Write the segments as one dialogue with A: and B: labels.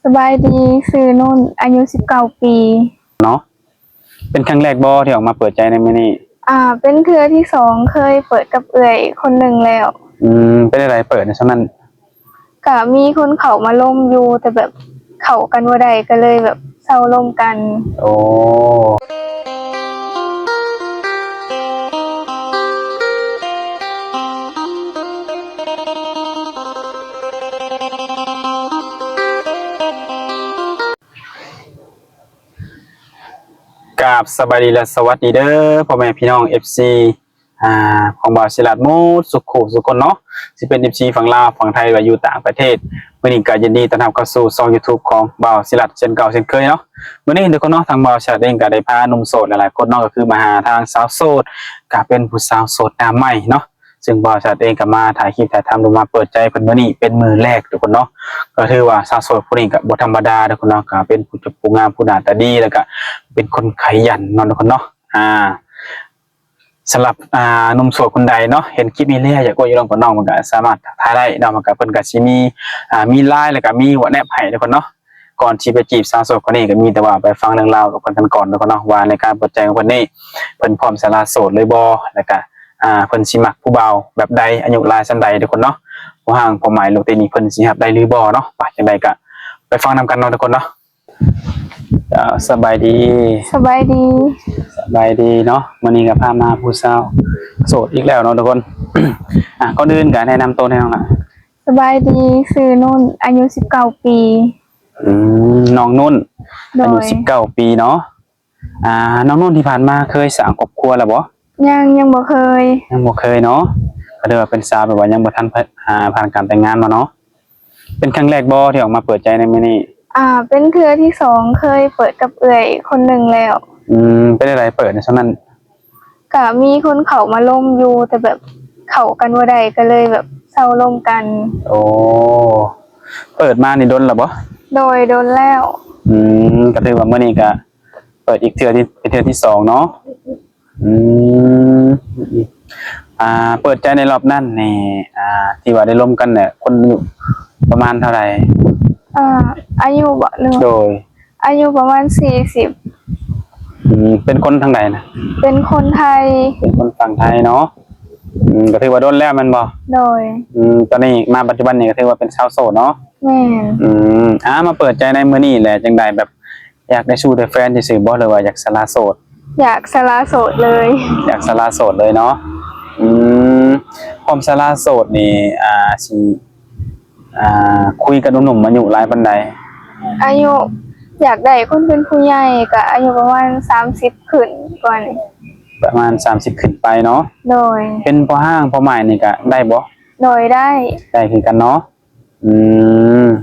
A: สบายดีซื้อนุ่นอายุ19 ปี
B: เนาะเป็นครั้งแรกบ่ที่ออกมาเปิดใจในมื้อนี้
A: เป็นเทื่อที่2เคยเปิดกับเอื่อยคนหนึ่งแล้ว
B: เป็นอะไรเปิดในช่วงนั้น
A: ก็มีคนเขามาล่มอยู่แต่แบบเข้ากันบ่ได้ก็เลยแบบเศร้าล่มกัน
B: โอ้กราบสบายดีและสวัสดีเด้อพ่อแม่พี่น้อง FC ของบ่าวศิลาดมูดสุขุสุคนเนาะสิเป็น FC ฝั่งลาวฝั่งไทยหรืออยู่ต่างประเทศมื้อนี้ก็ยินดีต้อนรับเข้าสู่ช่อง YouTube ของบ่าวศิลาดเช่นเก่าเช่นเคยเนาะมื้อนี้ทุกคนเนาะทางบ่าวศิลาดเองก็ได้พาหนุ่มโสดหลายๆคนเนาะก็คือมาหาทางสาวโสดก็เป็นผู้สาวโสดหน้าใหม่เนาะซึ่งบ่าวศิลาดเองก็มาถ่ายคลิปถ่ายทำลงมาเปิดใจเพิ่นมื้อนี้เป็นมื้อแรกทุกคนเนาะก็ถือว่าสาวโสดผู้นี้ก็บ่ธรรมดาทุกคนเนาะก็เป็นผู้งามผู้หน้าตาดีแล้วก็เป็นคนขยันเนาะทุกคนเนาะสำหรับหนุ่มโสดคนใดเนาะเห็นคลิปนี้แล้วอยากกดอยู่ลองกับน้องมันก็สามารถถ่ายได้เนาะมันก็เพิ่นก็สิมีไลน์แล้วก็มีวอทแอปให้ทุกคนเนาะก่อนที่ไปจีบสาวโสดคนนี้ก็มีแต่ว่าไปฟังเรื่องราวกับเพิ่นกันก่อนทุกคนเนาะว่าในการเปิดใจของเพิ่นนี่เพิ่นพร้อมสละโสดเลยบ่แล้วก็เพิ่นสิมักผู้บ่าวแบบใดอายุหลายส่ำใดทุกคนเนาะบ่ห่างความหมายลงแต่นี้เพิ่นสิรับได้หรือบ่เนาะไปจังไดก็ไปฟังนำกันเนาะทุกคนเนาะสบายดี
A: สบายดี
B: เนาะวันนี้ก็พามาผู้สาวโสดอีกแล้วเนาะทุกคน ก่อนอื่นก็แนะนำตัวให้น้องล่ะ
A: สบายดีซื้อนุ่นอายุ19 ปี
B: น้องนุ่นอายุ19 ปีเนาะน้องนุ่นที่ผ่านมาเคยสร้างครอบครัวแล้วบ่
A: ยังบ่เคย
B: เนาะก็ถือว่าเป็นสาวแบบว่ายังบ่ทันผ่านการแต่งงานมาเนาะเป็นครั้งแรกบ่ที่ออกมาเปิดใจในมื้อนี้
A: เป็นเทื่อที่2เคยเปิดกับเอื่อยคนหนึ่งแล้ว
B: เป็นอะไรเปิดในช่วงนั้น
A: ก็มีคนเขามาล่มอยู่แต่แบบเข้ากันบ่ได้ก็เลยแบบเศร้าล่มกัน
B: โอ้เปิดมานี่โดนแล้วบ่
A: โดนแล้ว
B: ก็ถือว่ามื้อนี้ก็เปิดอีกเทื่อที่เป็นเทื่อที่2เนาะเปิดใจในรอบนั้นนี่ที่ว่าได้ร่วมกันเนี่ยคนอยู่ประมาณเท่าไหร่
A: อายุบ่นึง
B: โดย
A: อายุประมาณ40
B: เป็นคนทางใดนะ
A: เป็นคนไทย
B: เป็นคนฝั่งไทยเนาะก็ถือว่าโดนแล้วมันบ่
A: โดย
B: ตอนนี้มาปัจจุบันนี่ก็ถือว่าเป็นชาวโสดเนาะ
A: แม่
B: นมาเปิดใจในมื้อนี้แหละจังไดแบบอยากได้สู้ได้แฟนซื่อๆบ่หรือว่าอยากสละโสด
A: อยากสละโสดเลย
B: อยากสละโสดเลยเนาะความสละโสดนี่สิคุยกับหนุ่มๆอายุหลายปานใด
A: อายุอยากได้คนเป็นผู้ใหญ่ก็อายุประมาณ30ขึ้นก่อน
B: ประมาณ30ขึ้นไปเนาะ
A: โดย
B: เป็นพ่อห้างพ่อหมายนี่ก็ได้บ่
A: โดยได้
B: คือกันเนาะ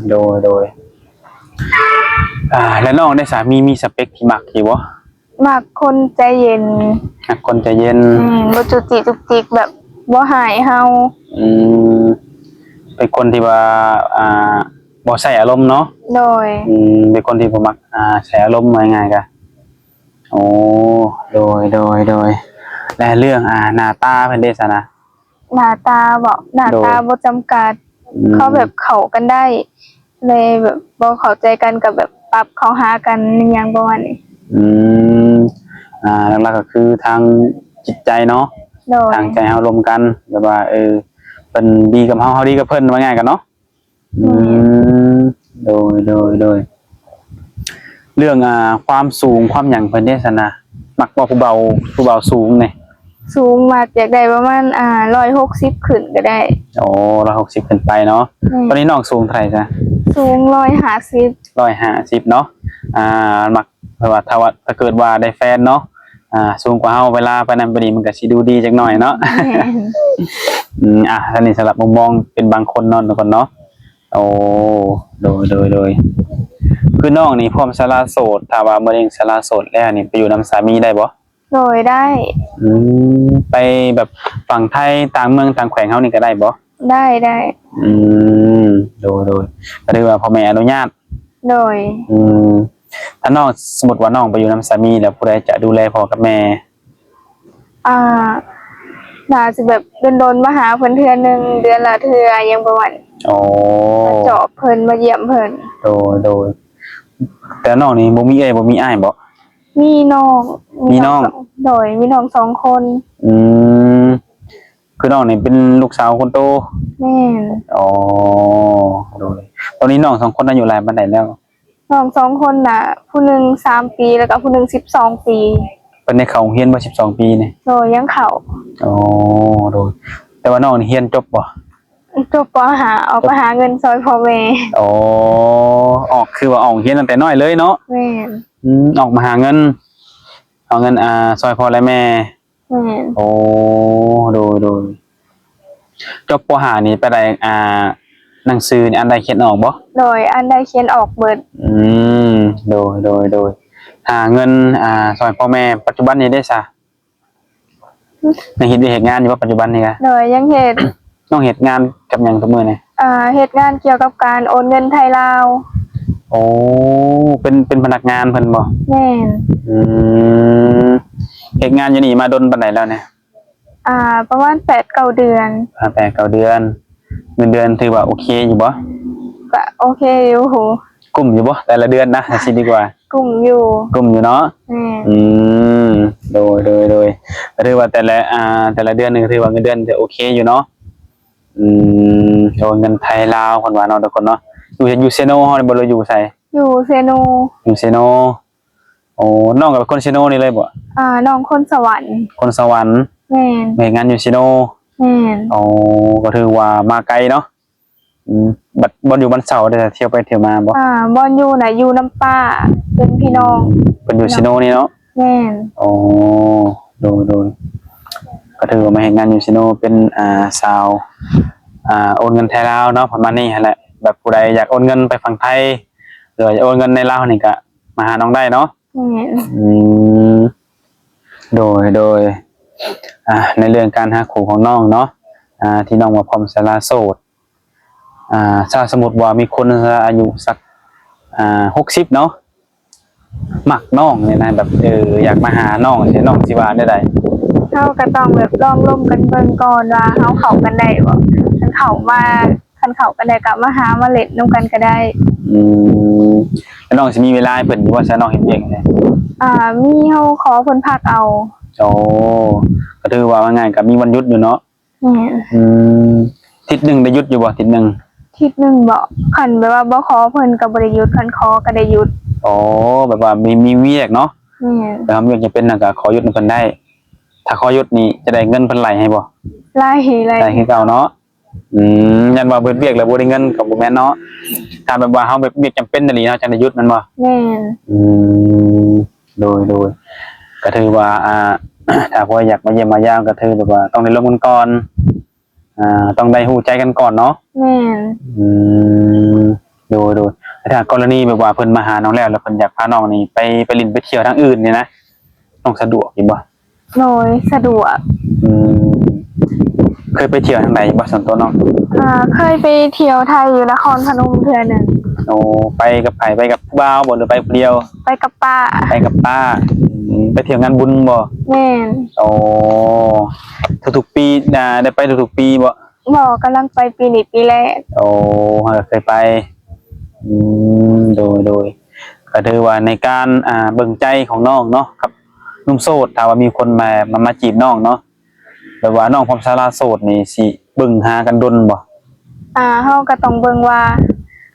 B: โดยแล้วน้องได้สามีมีสเปคที่มักอยู่บ่
A: มักคนใจเย็น
B: มักคนใจเย็น
A: บ่จุกจิกจุกจิกแบบบ่หายเฮา
B: เป็นคนที่ว่าบ่ใส่อารมณ์เนาะ
A: โดย
B: เป็นคนที่บ่มักใส่อารมณ์ว่าง่ายๆก็โอ้โดยและเรื่องหน้าตาเพิ่นได้ซะนะ
A: หน้าตาบ่จำกัดเขาแบบเข้ากันได้เลยแบบบ่เข้าใจกันกับแบบปรับเข้าหากันอย่างประมาณนี้
B: หลักๆก็คือทางจิตใจเนาะทางใจเฮารวมกันแบบว่าเพิ่นดีกับเฮาดีกับเพิ่นว่าง่ายกันเนาะโดยเรื่องความสูงความหยังเพิ่นได้ซั่นนะมักว่าผู้เบาสูงนี่
A: สูงมากอยากได้ประมาณ160ขึ้นก็ได้
B: โอ้160ขึ้นไปเนาะตอนนี้น้องสูงเท่าไหร่จ๊ะ
A: สูง150
B: เนาะมักว่าถ้าเกิดว่าได้แฟนเนาะสูงกว่าเฮาเวลาไปนั่นไปนี่มันก็สิดูดีจักหน่อยเนาะอันนี้สำหรับมุมมองเป็นบางคนเนาะทุกคนเนาะโอ้โดยคือน้องนี่พร้อมสละโสดถ้าว่ามื้อนี้สละโสดแล้วนี่ไปอยู่นำสามีได้บ่
A: โดยได้
B: ไปแบบฝั่งไทยต่างเมืองต่างแขวงเฮานี่ก็ได้บ่
A: ได้
B: โดยก็ถือว่าพ่อแม่อนุญาต
A: โดย
B: ถ้าน้องสมมุติว่าน้องไปอยู่นำสามีแล้วผู้ใดจะดูแลพ่อกับแม่
A: น่าจะแบบโดนมาหาเพิ่นเทื่อนึงเดือนละเทื่อยังประมาณ
B: โอ้
A: มาเจาะเพิ่นมาเยี่ยมเพิ่น
B: โดยแต่น้องนี่บ่มีเอ้ยบ่มีอ้ายบ่
A: มีน้อง
B: มีน้อง
A: โดยมีน้องสองคน
B: อืมคือน้องนี่เป็นลูกสาวคนโต
A: แม่น
B: อ๋อโดยตอนนี้น้องสองคนอายุหลายปานใดแล้ว
A: น้องสองคนน่ะ ผู้หนึ่ง3 ปีแล้วก็ผู้หนึ่ง12 ปี
B: เพิ่นได้เข้าโรงเรียนบ่12 ปีนี่
A: โดยยังเขา
B: อ๋อโดยแต่ว่าน้องนี่เรียนจบบ่
A: จบปหาออกมาหาเงินซอยพ่อแม่
B: อ๋อออกคือว่าออกเรียนตั้งแต่น้อยเลยเนาะ
A: แม่น
B: ออกมาหาเงินเอาเงินซอยพ่อและแม่
A: แม่น
B: โอ้โดยจบปห้านี่ไปได้หนังสือนี่อันใดเขียนออกบ่
A: โดยอันใดเขียนออกเบิด
B: อืมโดยหาเงินซอยพ่อแม่ปัจจุบันนี้ได้ซะยังเฮ็ดงานอยู่ว่าปัจจุบันนี่กะ
A: โดยยังเฮ็ด
B: น้องเฮ็ดงานกับหยังกับมื้อนี่
A: เฮ็ดงานเกี่ยวกับการโอนเงินไทยลาว
B: โอ้เป็นพนักงานเพิ่นบ่
A: แม่น
B: อืมเฮ็ดงานอยู่นี่มาดนปานใดแล้วเนี่ย
A: ประมาณ8-9 เดือน
B: 8-9 เดือนเงินเดือนถือว่าโอเคอยู่บ่
A: ก็โอเคอยู่โห
B: กุ้มอยู่บ่แต่ละเดือนนะสิดีกว่าก
A: ลุ่มอยู่
B: กุ้มอยู่เนาะ
A: แม่น
B: อืมโดยก็ถือว่าแต่ละเดือนนึงถือว่าเงินเดือนจะโอเคอยู่เนาะโดยเงินไทยลาวคนว่าเนาะทุกคนเนาะอยู่เซโนเฮานี่บ่รู้อยู่ไส
A: อยู่เซโน
B: อยู่เซโนโอ้น้องก็เป็นคนเซโนนี่เลยบ่
A: น้องคนสวรรค์
B: คนสวรรค์
A: แม่น
B: ไปงานอยู่เซโน
A: แม่น
B: อ๋อก็ถือว่ามาไกลเนาะบัดบ่อยู่บ้านเสาได้เที่ยวไปเที่ยวมาบ่
A: บอนอยู่น่ะอยู่น้ำป้าเป็นพี่น้อง
B: เพิ่นอยู่เซโนนี่เนาะ
A: แม่น
B: อ๋อโดยก็ถือว่ามาเฮ็ดงานอยู่เซโนเป็นสาวโอนเงินไทยลาวเนาะประมาณนี้หั่นแหละแบบผู้ใดอยากโอนเงินไปฝั่งไทยหรืออยากโอนเงินในลาวนี่ก็มาหาน้องได้เนาะ
A: แม่น
B: มโดยในเรื่องการหาคู่ของน้องเนาะที่น้องว่าพร้อมสละโสดถ้าสมมุติว่ามีคนอายุสัก60เนาะมักน้องเนี่ยนะแบบอยากมาหาน้องสิน้องสิว่าได้ใด
A: เฮาก็ต้องแบบลองร่วมกันเบิ่งก่อนว่าเฮาเข้ากันได้บ่คันเข้ากันได้ก็มาหามาเล่นนํกันก็ได้
B: แล้วน้องสิมีเวลาให้เพิ่นอยู่ว่าซะน้องเฮ็ดเองเนี่ย
A: มีเฮาขอเพิ่นพักเอา
B: โอ้ก็ถือว่าง่ายก็มีวันหยุดอยู่เนาะ
A: แม่น
B: ทิศหนึงได้หยุดอยู่บ่ทิศหนึง
A: ทิศหนึงบ่คันแบบว่าบ่ขอเพิ่นก็บ่ได้หยุดคันขอก็ได้หยุด
B: อ๋อแบบว่ามีเวียกเนาะ
A: แม่น
B: แต่ทำเวียกจะเป็นน่ะก็ขอหยุดนำเพิ่นได้ ถ้าขอหยุดนี่จะได้เงินเพิ่นไหลให้บ่
A: ไล่ไล่
B: ได้คือเก่าเนาะยันว่าเบิดเวียกแล้วบ่ได้เงินก็บ่แม่นเนาะถ้าแบบว่าเฮาแบบเวียกจำเป็นอีหลีเนาะจังได้หยุดแม่นบ่
A: แม่น
B: โดยก็ถือว่าถ้าพ่ออยากมาเยี่ยมมายามก็ถือแบบว่าต้องได้ร่วมกันก่อนต้องได้ฮู้ใจกันก่อนเนาะ
A: แม่น
B: โดยแต่ถ้ากรณีแบบว่าเพิ่นมาหาน้องแล้วเพิ่นอยากพาน้องนี่ไปเล่นไปเที่ยวทางอื่นนี่นะน้องสะดวกอยู่บ่
A: โดยสะดวก
B: เคยไปเที่ยวทางใดบ่ส่วนตัวน้อง
A: เคยไปเที่ยวไทยอยู่นครพนมเทื่อหนึง
B: โอ้ไปกับไผไปกับผู้บ่าวบ่หรือไปผู้เดียว
A: ไปกับป้า
B: ไปกับป้าไปเที่ยวงานบุญบ่
A: แม่น
B: โอ้ทุกๆปีได้ไปทุกๆปีบ่
A: บอกกำลังไปปีนี้ปีแรก
B: โอ้เคยไปโดยก็ถือว่าในการเบิ่งใจของน้องเนาะกับหนุ่มโสดถ้าว่ามีคนมาจีบน้องเนาะแบบว่าน้องพร้อมสละโสดนี่สิเบิ่งหากันดนบ่
A: เฮาก็ต้องเบิ่งว่า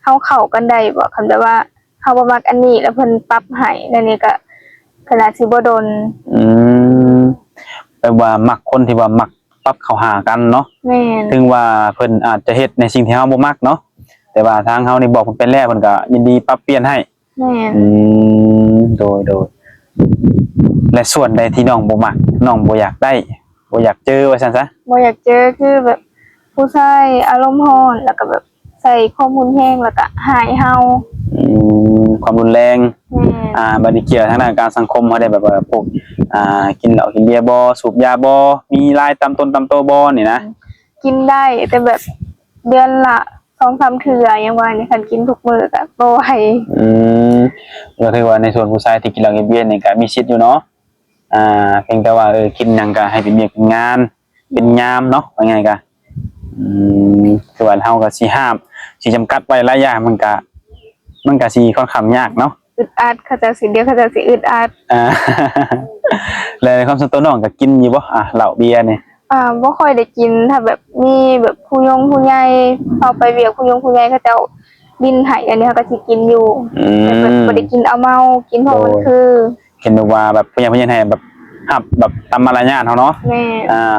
A: เฮาเข้ากันได้บ่คันแบบว่าเฮาบ่มักอันนี้แล้วเพิ่นปรับให้แล้วนี่ก็น่าสิบ่โดน
B: แบบว่ามักคนที่ว่ามักปรับเข้าหากันเนาะ
A: แม่น
B: ถึงว่าเพิ่นอาจจะเฮ็ดในสิ่งที่เฮาบ่มักเนาะแต่ว่าทางเฮานี่บอกเพิ่นเป็นแล้วเพิ่นก็ยินดีปรับเปลี่ยนให้
A: แม่น
B: โดยและส่วนใดที่น้องบ่มักน้องบ่อยากได้บ่อยากเจอว่าซั่นซะ
A: บ่อยากเจอคือแบบผู้ชายอารมณ์ร้อนแล้วก็แบบใส่ข้อมูลแห้งแล้วก็หายเฮา
B: ความรุนแรง
A: แม่น
B: บัดนี้เกี่ยวทางด้านการสังคมเฮาได้แบบว่าพวกกินเหล้ากินเบียร์บ่สูบยาบ่มีลายตามต้นตามโตบ่นี่นะ
A: กินได้แต่แบบเดือนละ2-3เทื่อยังว่านี่คันกินทุกมื้อก็บ่ไหว
B: ก็ถือว่าในส่วนผู้ชายที่กินเหล้ากินเบียร์นี่ก็มีสิทธิ์อยู่เนาะเพียงแต่ว่ากินหยังก็ให้เป็นเวียกเป็นงานเป็นยามเนาะว่าไงก็ อืมคือว่าเฮาก็สิห้ามสิจำกัดไว้หลายอย่างมันก็สิค่อนข้างยากเนาะ
A: อึดอัดเขาจะสิเดียวเขาจะสิอึดอัด
B: อ่า แล้วในความส่วนตัวน้องก็กินอยู่บ่เหล้าเบียร์นี่
A: บ่ค่อยได้กินถ้าแบบมีแบบผู้ใหญ่เอาไปเวียกผู้ใหญ่เขาเจ้าบินให้อันนี้เขาก็สิกินอยู่ แต่แบบบ่ได้กินเอาเมากินเพราะมันคือ
B: เห็นว่าแบบผู้ใหญ่ให้แบบหับแบบตามมารยาทเฮาเนาะ
A: แม่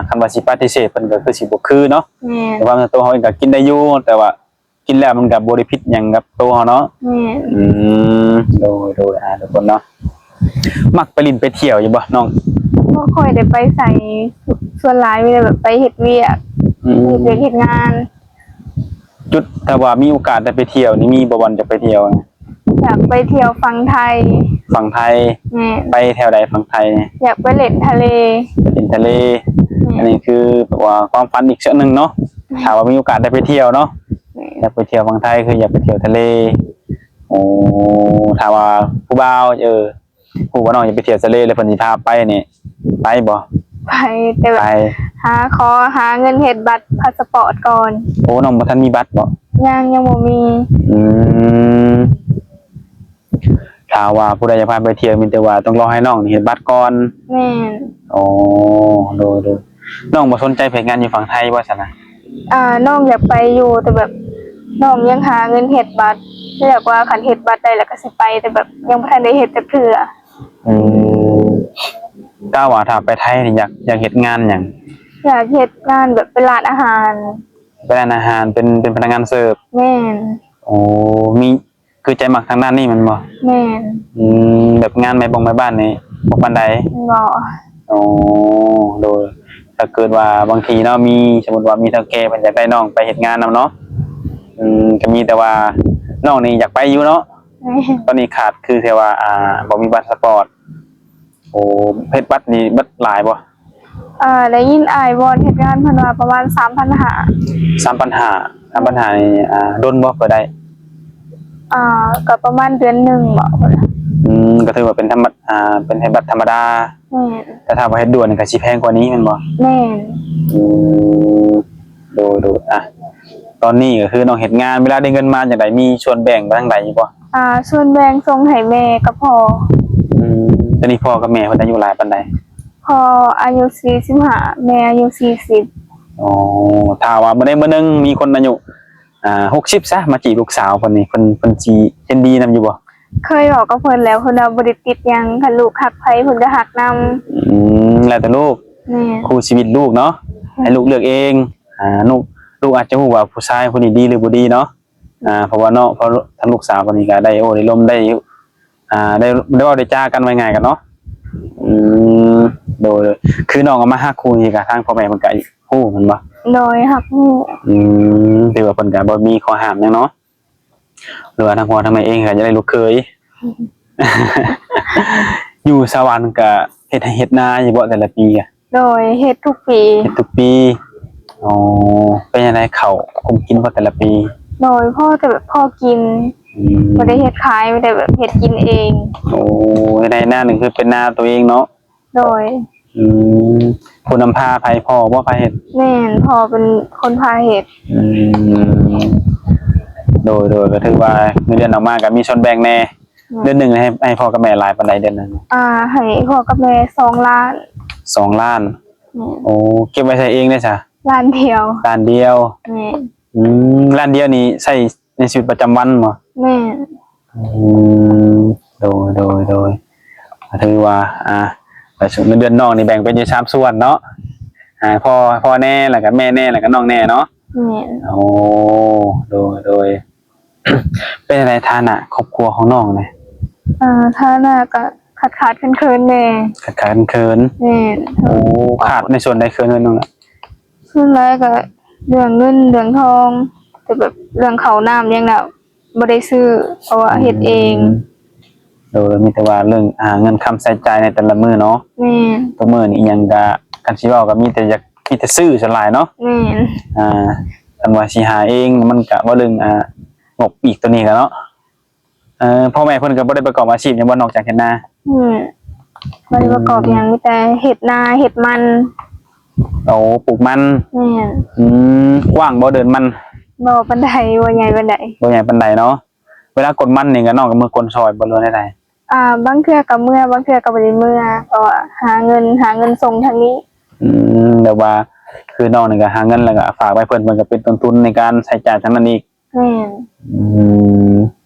B: คันว่าสิปฏิเสธเพิ่นก็คือสิบ่คือเนาะ
A: แม่
B: แต่ว่าตัวเฮาเองก็กินได้อยู่แต่ว่ากินแล้วมันก็บ่ได้ผิดหยังกับตัวเฮาเนาะ
A: แม่
B: อืมโดยทุกคนเนาะมักไปลิ้นไปเที่ยวอยู่บ่น้อง
A: บ่ค่อยได้ไปใส่ส่วนหลายมีแต่แบบไปเฮ็ดเวียกเฮ็ดงาน
B: จุดถ้าว่ามีโอกาสได้ไปเที่ยวนี่มีบ่วันจะไปเที่ยว
A: อยากไปเที่ยวฝั่งไทย
B: ฝั่งไทย
A: แม่
B: ไปแถวใดฝั่งไทยเนี่ย
A: อยากไปเล่นทะเล
B: ไปเล่นทะเล อันนี้คือแบบว่าความฝันอีกเรื่องหนึงเนาะถ้าว่ามีโอกาสได้ไปเที่ยวเนาะ
A: แม่
B: อยากไปเที่ยวฝั่งไทยคืออยากไปเที่ยวทะเลโอ้ถ้าว่าผู้บ่าวผู้ว่าน้องอยากไปเที่ยวทะเลเลยเพิ่นสิพาไปนี่ไปบ่
A: ไปแต่แบ
B: ไป
A: บหาเงินเฮ็ดบัตรพาสปอร์ตก่อน
B: โอ้น้องบ่ทันมีบัตรบ่
A: ยังบ่มี
B: อืมถ้าว่าผู้ใดจะพาไปเที่ยวมีแต่ว่าต้องรอให้น้องเห็นบัตรก่อน
A: แม่น
B: อ๋อดูน้องบ่สนใจเพจงานอยู่ฝั่งไทยบ่ซั่นน่ะ
A: น้องอยากไปอยู่แต่แบบน้องยังหาเงินเฮ็ดบัตรเรียกว่าคันเฮ็ดบัตรได้แล้วก็สิไปแต่แบบยังบ่ทันได้เฮ็ดจักเทื่อ
B: อืมก้าวว่าถ้าไปไทยนี่อยากเฮ็ดงานหยัง
A: อยากเฮ็ดงานแบบเป็นร้านอาหาร
B: เป็นร้านอาหารเป็นพนักงานเสิร์ฟ
A: แม่น
B: โอ้มีคือใจมักทางด้านนี้แมันบ่
A: แม่น
B: แบบงานแม่บ้านนี่บ่ปานใด
A: บ่
B: อ๋อโดยถ้าเกิดว่าบางทีเนาะมีสมมุติว่ามีเฒ่าแก่เพิ่นอยากได้น้องไปเฮ็ดงานนํเนาะก็มีแต่ว่าน้องนี่อยากไปอยู่เนาะ
A: แม่น
B: ตอนนี้ขาดคือแค่ว่าบ่มีบัตรพาสปอร์ตโอ้เฮ็ดบัตรนี่บัตรหลายบ่
A: ได้ยินอ้ายวอนเฮ็ดงานเพิ่นว่าประมาณ
B: 3,500นี่ดนบ่เปิดได้
A: ก็ประมาณเดือนหนึงบ่พุ่นน่ะ
B: ก็ถือว่าเป็นเป็นให้บัตรธรรมดา
A: แม่น
B: แต่ถ้าว่าเฮ็ดด่วนนี่ก็สิแพงกว่านี้แม่นบ่
A: แม่น
B: อืมดูตอนนี้ก็คือน้องเฮ็ดงานเวลาได้เงินมาจังไดมีส่วนแบ่งไปทางใดอยู่บ่
A: ส่วนแบ่งส่งให้แม่กับพ่อ
B: ตอนนี้พ่อกับแม่เพิ่นอายุหลายปานใด
A: พ่ออายุ45แม่อายุ40
B: อ๋อถ้าว่ามื้อใดมื้อหนึงมีคนอายุ60ซะมาจีบลูกสาวเพิ่นนี่เพิ่นสิเห็นดีนํอยู่บ่
A: เคยบอกกับเพิ่นแล้วเพิ่นว่าบ่ได้ติดหยังคันลูกฮักไผเพิ่นก็ฮักนำ
B: แล้วแต่ลูก
A: แม่น
B: คู่ชีวิตลูกเนาะให้ลูกเลือกเองลูกอาจจะรู้ว่าผู้ชายคนนี้ดีหรือบ่ดีเนาะเพราะว่าเนาะเพราะทั้งลูกสาวคนนี้ก็ได้ได้ร่มได้ได้เว้าได้จากันไว้ง่ายกันเนาะโดยคือน้องเอามาฮักคู่นี่ก็ทางพ่อแม่เพิ่นก็ฮู้แม่นบ่
A: โดยฮักฮู้
B: ถือว่าเพิ่นก็บ่มีข้อห้ามหยังเนาะหรือว่าทางพ่อทางแม่เองก็จะได้ลูกเคย อยู่สวรรค์ก็เฮ็ดนาอยู่บ่แต่ละปีอะ
A: โดยเฮ็ดทุกปี
B: เฮ็ดทุกปีอ๋อเป็นจังได๋ข้าวคงกินบ่แต่ละปี
A: โดยพ่อแต่แบบพ่อกินบ่ได้เฮ็ดขายไม่ได้แบบเฮ็ดกินเอง
B: โอ้ได้หน้าหนึ่งคือเป็นหน้าตัวเองเนาะ
A: โดย
B: ผู้นำพาไผพ่อบ่ไผเฮ็ด
A: แม่นพ่อเป็นคนพาเฮ็ด
B: โดยก็ถือว่าเงินเดือนออกมาก็มีส่วนแบ่งแน่เดือนหนึงให้พ่อกับแม่หลายปานใดเดือนหนึง
A: ให้พ่อกับแม่2ล้าน
B: 2 ล้าน
A: แม่น
B: โอ้เก็บไว้ใช้เองได้ซะ
A: ล้านเดียว
B: ล้านเดียว
A: แม่น
B: ล้านเดียวนี่ใช้ในชีวิตประจำวันบ่
A: แม่น
B: โดยถือว่าแต่เงินเดือนน้องนี่แบ่งเป็นอยู่3ส่วนเนาะพ่อแน่แล้วก็แม่แน่แล้วก็น้องแน่เนาะ
A: แม่น
B: โอ้โดย เป็นอะไรฐานะครอบครัวของน้องเนี่ย
A: ถ้าน่าก็ขาดๆเคินๆแน่
B: ขาดเคิน
A: แม่น
B: โอ้ขาดในส่วนใดเคินน้องน่ะ
A: ส่วนแรกก็เรื่องเงินเรื่องทองแต่แบบเรื่องข้าวน้ำยังน่ะบ่ได้ซื้อเพราะว่าเฮ็ดเอง
B: โดยมีแต่ว่าเรื่องเงินคำใส่ใจายในแต่ละมื้อเนาะ
A: แม่น
B: ตัวมื้อนี่อิหยังก็กันสิเว้าก็มีแต่ซื้อส่วนหลายเนาะ
A: แม่น
B: คันว่าสิหาเองมันก็บ่เรื่องงบอีกตัวนี้ก็เนาะพ่อแม่เพิ่นก็บ่ได้ประกอบอาชีพหยังบ่นอกจากเฮ็ดนา
A: บ่ได้ประกอบหยังมีแต่เฮ็ดนาเฮ็ดมัน
B: โอ้ปลูกมัน
A: แม่น
B: กว้างบ่เดินมัน
A: บ่ปานใดบ่ใหญ่ปานใด
B: บ่ใหญ่ปานใดเนาะเวลากดมันนี่ก็น้องก็มือกดซอยบ่รู้ได้ใด
A: บางเทื่อก็เมื่อบางเทื่อก็บ่ได้เมื่อก็หาเงินส่งทางนี้
B: แต่ว่าคือน้องนี่ก็หาเงินแล้วก็ฝากไว้เพิ่นมันก็เป็นต้นทุนในการใช้จ่ายทั้งนั้นอีก
A: แม่น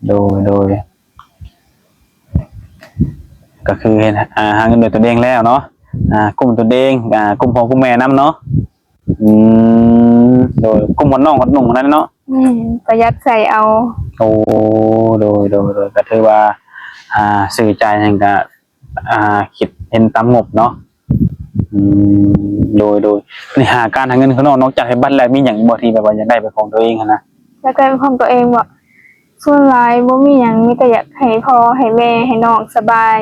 B: โดยก็คือเห็นหาเงินโดยตัวเองแล้วเนาะกลุ่มตัวเองกลุ่มพ่อกุ่มแม่นํเนาะโดยกลุ่มคนน้องคนหนุ่มคนนั้นเนาะ
A: แม่นประหยัดใส่เอา
B: โอ้โดยก็ถือว่าสื่อใจยังก็คิดเห็นตามงบเนาะโดยในหาการหาเงินข้างนอกนอกจากให้บัตรแล้วมีอย่างบ่ที่แบบว่าอยากได้เป็นของตัวเองนะ
A: แล้วก็เป็นของตัวเองบ่ส่วนหลายบ่มีหยังมีแต่อยากให้พ่อให้แม่ให้น้องสบาย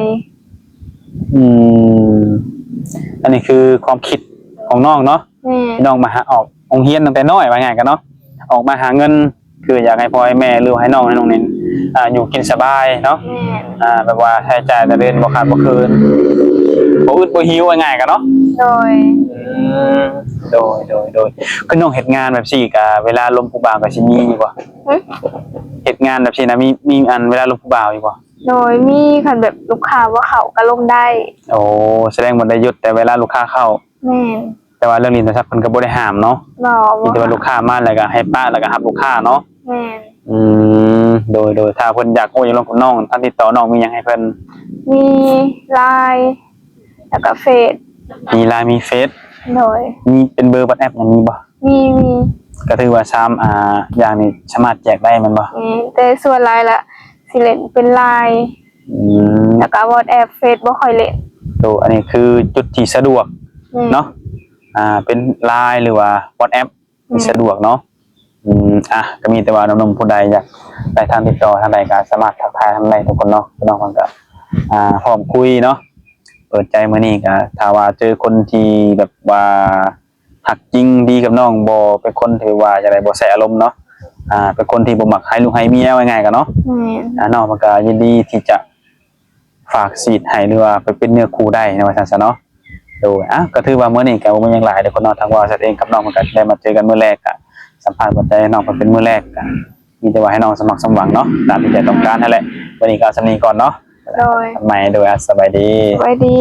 B: อันนี้คือความคิดของน้องเนาะ
A: แม่
B: น้องมาหาออกโรงเรียนตั้งแต่น้อยว่าไงกันเนาะออกมาหาเงินคืออยากให้พ่อให้แม่หรือให้น้องเน้นอยู่กินสบายเนาะ
A: แม่
B: แบบว่าใช้จ่ายแต่เดือนบ่ขาดบ่คืนบ่อึดบ่หิวว่าง่ายกันเนาะ
A: โดย
B: โดยคือน้องเฮ็ดงานแบบซี่ก็เวลาลมผู้บ่าวก็สิมีอยู่บ่เฮ็ดงานแบบซี่นะมีอันเวลาลมผู้บ่าวอยู่บ่
A: โดยมีคันแบบลูกค้าว่าเขาก็ลงได้
B: โอ้แสดงบ่ได้หยุดแต่เวลาลูกค้าเข้า
A: แม่น
B: แต่ว่าเรื่องนี้นะครับเพิ่นก็บ่ได้ห้ามเนาะ
A: บ่
B: มีแต่ว่าลูกค้ามาแล้วก็ให้ป้าแล้วก็รับลูกค้าเนาะ
A: แม่น
B: โดยถ้าเพิ่นอยากโอ้ยลงกับน้องท่านติดต่อน้องมีหยังให้เพิ่น
A: มีไลน์แล้วก็เฟซ
B: มี LINE มีเฟซ
A: โดย
B: มีเป็นเบอร์ WhatsApp หยังมีบ่
A: มี
B: ก็ถือว่าอย่างนี้สามารถแจกได้แมันบ่
A: แต่ส่วนไลน์ละสิเล่นเป็นไลน์ แล้วก็ WhatsApp เฟซบ่ค่อยเล่น
B: อันนี้คือจุดที่สะดวกเนาะเป็น LINE หรือว่า WhatsApp ที่สะดวกเนาะก็มีแต่ว่าน้องๆผู้ใดอยากได้ทางติดต่อทางใดก็สามารถทักทายทางใดทุกคนเนาะน้องมันก็พร้อมคุยเนาะเปิดใจมื้อนี้ก็ถ้าว่าเจอคนที่แบบว่าหักจริงดีกับน้องบ่เป็นคนที่ว่าจังได๋บ่ใส่อารมณ์เนาะเป็นคนที่บ่มักให้ลูกให้เมียว่าง่ายๆกันเนาะน้องมันก็ยินดีที่จะฝากซีดให้หรือว่าไปเป็นเนื้อคู่ได้นะว่าซั่นซะเนาะโดยก็ถือว่ามื้อนี้ก็บ่มีหยังหลายเด้อคนเนาะทางว่าสัตว์เองกับน้องมันก็ได้มาเจอกันมื้อแรกก็สัมภาษณ์หัวใจน้องเพิ่นเป็นมื้อแรกก็มีแต่ว่าให้น้องสมัครสมหวังเนาะตามที่ใจต้องการนั่นแหละวันนี้ก็สำนี้ก่อนเนาะ
A: โดย
B: ใหม่โดยสบายดี
A: ไว้ดี